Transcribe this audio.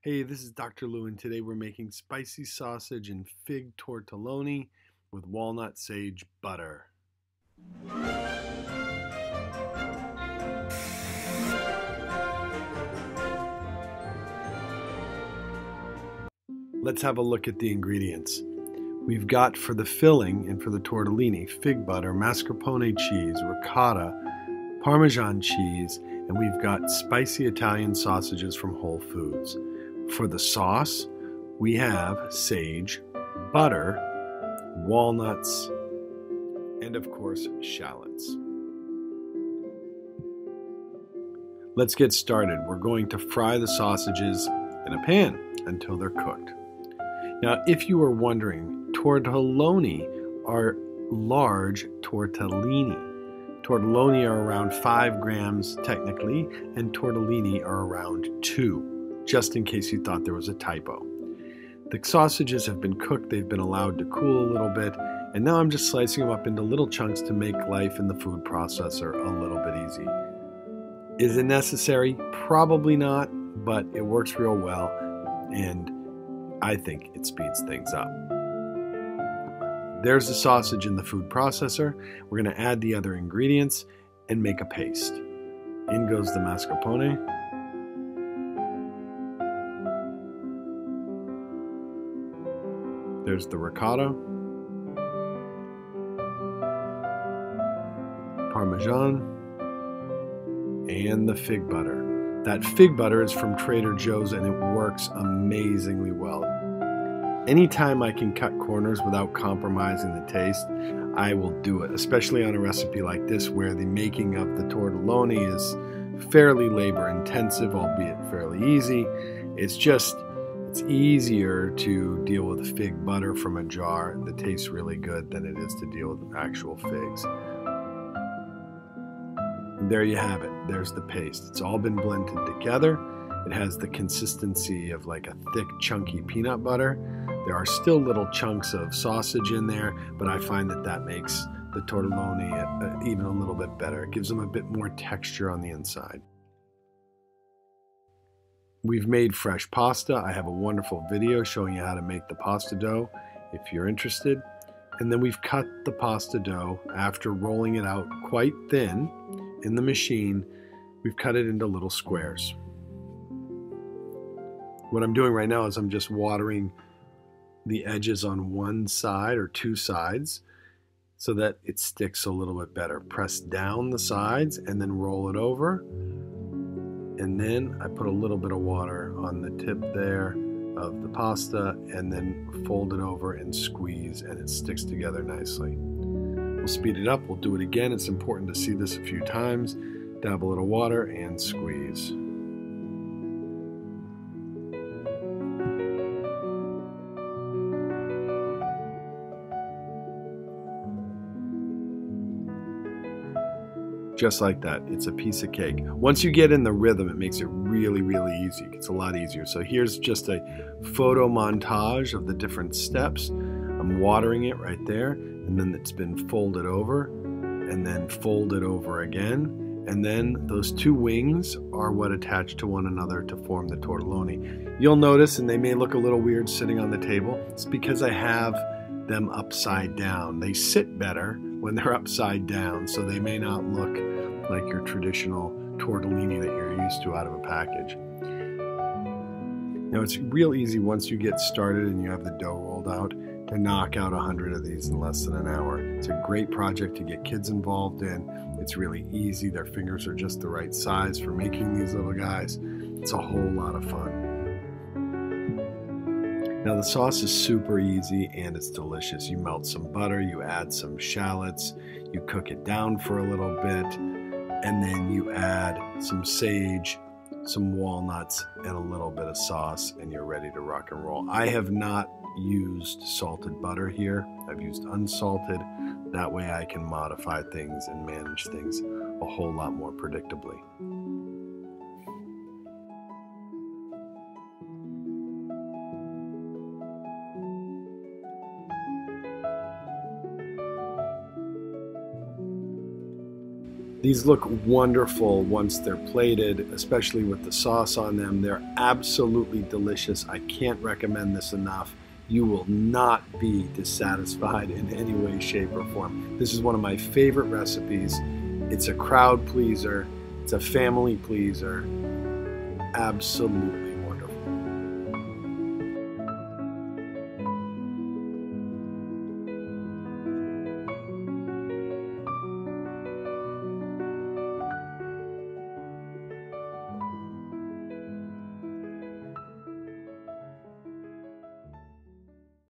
Hey, this is Dr. Lou, and today we're making spicy sausage and fig tortelloni with walnut sage butter. Let's have a look at the ingredients. We've got for the filling and for the tortellini, fig butter, mascarpone cheese, ricotta, Parmesan cheese, and we've got spicy Italian sausages from Whole Foods. For the sauce, we have sage, butter, walnuts, and of course, shallots. Let's get started. We're going to fry the sausages in a pan until they're cooked. Now, if you were wondering, tortelloni are large tortellini. Tortelloni are around 5 grams technically, and tortellini are around 2, just in case you thought there was a typo. The sausages have been cooked, they've been allowed to cool a little bit, and now I'm just slicing them up into little chunks to make life in the food processor a little bit easy. Is it necessary? Probably not, but it works real well, and I think it speeds things up. There's the sausage in the food processor. We're going to add the other ingredients and make a paste. In goes the mascarpone. There's the ricotta. Parmesan. And the fig butter. That fig butter is from Trader Joe's and it works amazingly well. Anytime I can cut corners without compromising the taste, I will do it, especially on a recipe like this where the making of the tortelloni is fairly labor intensive, albeit fairly easy. It's easier to deal with fig butter from a jar that tastes really good than it is to deal with actual figs. There you have it. There's the paste. It's all been blended together. It has the consistency of like a thick, chunky peanut butter. There are still little chunks of sausage in there, but I find that makes the tortelloni even a little bit better. It gives them a bit more texture on the inside. We've made fresh pasta. I have a wonderful video showing you how to make the pasta dough if you're interested. And then we've cut the pasta dough after rolling it out quite thin in the machine. We've cut it into little squares. What I'm doing right now is I'm just watering the edges on one side or two sides so that it sticks a little bit better. Press down the sides and then roll it over. And then I put a little bit of water on the tip there of the pasta and then fold it over and squeeze and it sticks together nicely. We'll speed it up. We'll do it again. It's important to see this a few times. Dab a little water and squeeze. Just like that. It's a piece of cake. Once you get in the rhythm, it makes it really, really easy. It gets a lot easier. So here's just a photo montage of the different steps. I'm watering it right there, and then it's been folded over, and then folded over again, and then those two wings are what attach to one another to form the tortelloni. You'll notice, and they may look a little weird sitting on the table, it's because I have them upside down. They sit better when they're upside down, so they may not look like your traditional tortellini that you're used to out of a package. Now it's real easy once you get started and you have the dough rolled out to knock out 100 of these in less than an hour. It's a great project to get kids involved in. It's really easy. Their fingers are just the right size for making these little guys. It's a whole lot of fun. Now the sauce is super easy and it's delicious. You melt some butter, you add some shallots, you cook it down for a little bit, and then you add some sage, some walnuts, and a little bit of sauce, and you're ready to rock and roll. I have not used salted butter here. I've used unsalted. That way I can modify things and manage things a whole lot more predictably. These look wonderful once they're plated, especially with the sauce on them. They're absolutely delicious. I can't recommend this enough. You will not be dissatisfied in any way, shape, or form. This is one of my favorite recipes. It's a crowd pleaser. It's a family pleaser. Absolutely